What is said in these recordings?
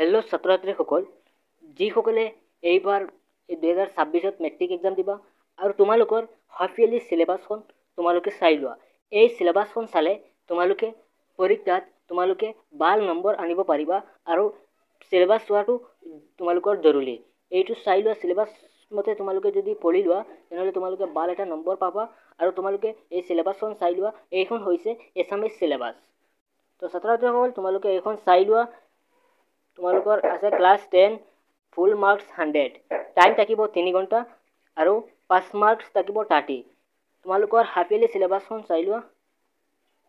Hello' ছাত্ৰ ছাত্ৰীসকল, যিসকলে এইবাৰ 2026ত মেট্ৰিক এক্সাম দিবা আৰু তোমালোকৰ হাফ ইয়াৰলি চিলেবাছখন তোমালোকে চাই লোৱা। এই চিলেবাছখন চালে তোমালোকে পৰীক্ষাত তোমালোকে ভাল নম্বৰ আনিব পাৰিবা আৰু চিলেবাছ চোৱাটো তোমালোকৰ জৰুৰী। এইটো চাই লোৱা, চিলেবাছ মতে তোমালোকে যদি পঢ়ি লোৱা তেনেহ'লে তোমালোকে ভাল এটা নম্বৰ পাবা আৰু তোমালোকে এই চিলেবাছখন চাই লোৱা। এইখন হৈছে এছামিজ চিলেবাছ। তো ছাত্ৰ ছাত্ৰীসকল, তোমালোকে এইখন চাই লোৱা। তোমালোকৰ আছে ক্লাছ 10 ফুল মাৰ্কছ 100, টাইম থাকিব 3 ঘণ্টা আৰু 5 মাৰ্কছ থাকিব 30। তোমালোকৰ হাফ ইয়াৰলি চিলেবাছখন চাই লোৱা।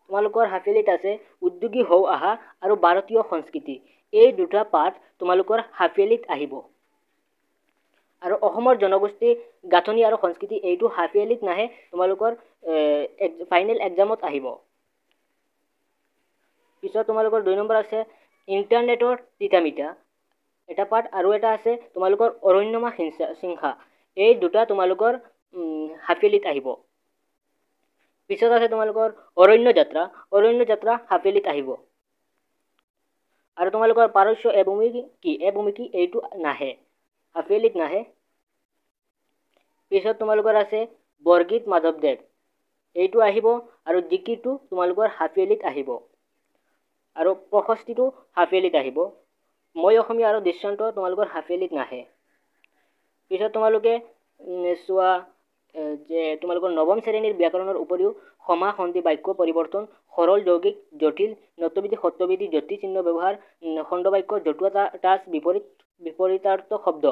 তোমালোকৰ হাফ ইয়াৰলিত আছে উদ্যোগী হও আহা আৰু ভাৰতীয় সংস্কৃতি। এই দুটা পাঠ তোমালোকৰ হাফ ইয়াৰলিত আহিব। আৰু অসমৰ জনগোষ্ঠী গাঁথনি আৰু সংস্কৃতি এইটো হাফ ইয়াৰলিত নাহে, তোমালোকৰ ফাইনেল এক্সামত আহিব। পিছত তোমালোকৰ 2 নম্বৰ আছে ইণ্টাৰনেটৰ তিতামিতা এটা পাঠ আৰু এটা আছে তোমালোকৰ অৰণ্যমা সিংহা। এই দুটা তোমালোকৰ হাফ ইয়াৰলিত আহিব। পিছত আছে তোমালোকৰ অৰণ্য যাত্ৰা হাফ ইয়াৰলিত আহিব। আৰু তোমালোকৰ পাৰস্য এভূমিকি এইটো নাহে, হাফ ইয়াৰলিত নাহে। পিছত তোমালোকৰ আছে বৰগীত মাধৱদেৱ, এইটো আহিব আৰু জিকিৰটো তোমালোকৰ হাফ ইয়াৰলিত আহিব আৰু প্ৰশস্তিটো হাফ ইয়াৰলিত আহিব। মই অসমীয়া আৰু দৃষ্টান্ত তোমালোকৰ হাফ ইয়াৰলিত নাহে। পিছত তোমালোকে চোৱা যে তোমালোকৰ নৱম শ্ৰেণীৰ ব্যাকৰণৰ উপৰিও সমা সন্ধি বাক্য পৰিৱৰ্তন, সৰল যৌগিক জটিল নত্যবিধি সত্যবিধি জ্যোতি চিহ্ন ব্যৱহাৰ, খণ্ড বাক্য জতুৱা টাচ বিপৰীতাৰ্থ শব্দ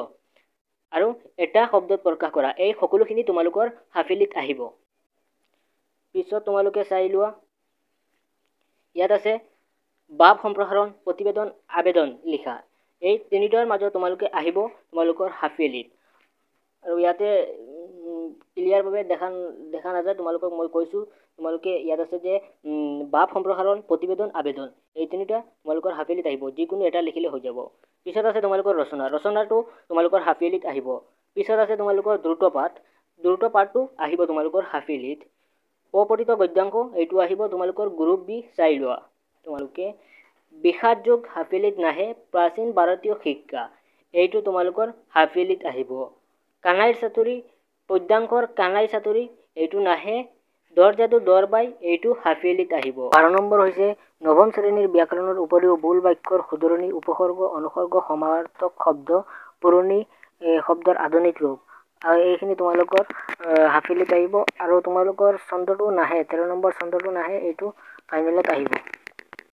আৰু এটা শব্দত প্ৰকাশ কৰা, এই সকলোখিনি তোমালোকৰ হাফ ইয়াৰলিত আহিব। পিছত তোমালোকে চাই লোৱা, ইয়াত আছে ভাৱ সম্প্ৰসাৰণ, প্ৰতিবেদন, আবেদন লিখা। এই তিনিটাৰ মাজত তোমালোকে আহিব তোমালোকৰ হাফ ইয়াৰলিত। আৰু ইয়াতে ক্লিয়াৰভাৱে দেখা নাযায়, তোমালোকক মই কৈছোঁ। তোমালোকে ইয়াত আছে যে ভাৱ সম্প্ৰসাৰণ, প্ৰতিবেদন, আবেদন, এই তিনিটা তোমালোকৰ হাফ ইয়াৰলিত আহিব। যিকোনো এটা লিখিলে হৈ যাব। পিছত আছে তোমালোকৰ ৰচনাটো তোমালোকৰ হাফ ইয়াৰলিত আহিব। পিছত আছে তোমালোকৰ দ্ৰুত পাঠটো আহিব তোমালোকৰ হাফ ইয়াৰলিত। অপঠিত গদ্যাংশ এইটো আহিব তোমালোকৰ গ্ৰুপ বি, চাই লোৱা। তোমালোকে বিষাদ যোগ হাফ ইয়াৰলিত নাহে। প্ৰাচীন ভাৰতীয় শিক্ষা এইটো তোমালোকৰ হাফ ইয়াৰলিত আহিব। কানাইৰ চাতুৰী পদ্যাংশৰ কানাই চাতুৰী এইটো নাহে। দৰজাদু দৰবাই এইটো হাফ ইয়াৰলিত আহিব। 12 নম্বৰ হৈছে নৱম শ্ৰেণীৰ ব্যাকৰণৰ উপৰিও মূল বাক্যৰ শুধৰণি, উপসৰ্গ, অনুসৰ্গ, সমাৰ্থক শব্দ, পুৰণি শব্দৰ আধুনিক ৰূপ, আৰু এইখিনি তোমালোকৰ হাফ ইয়াৰলিত আহিব। আৰু তোমালোকৰ ছন্দটো নাহে, 13 নম্বৰ ছন্দটো নাহে, এইটো ফাইনেলত আহিব।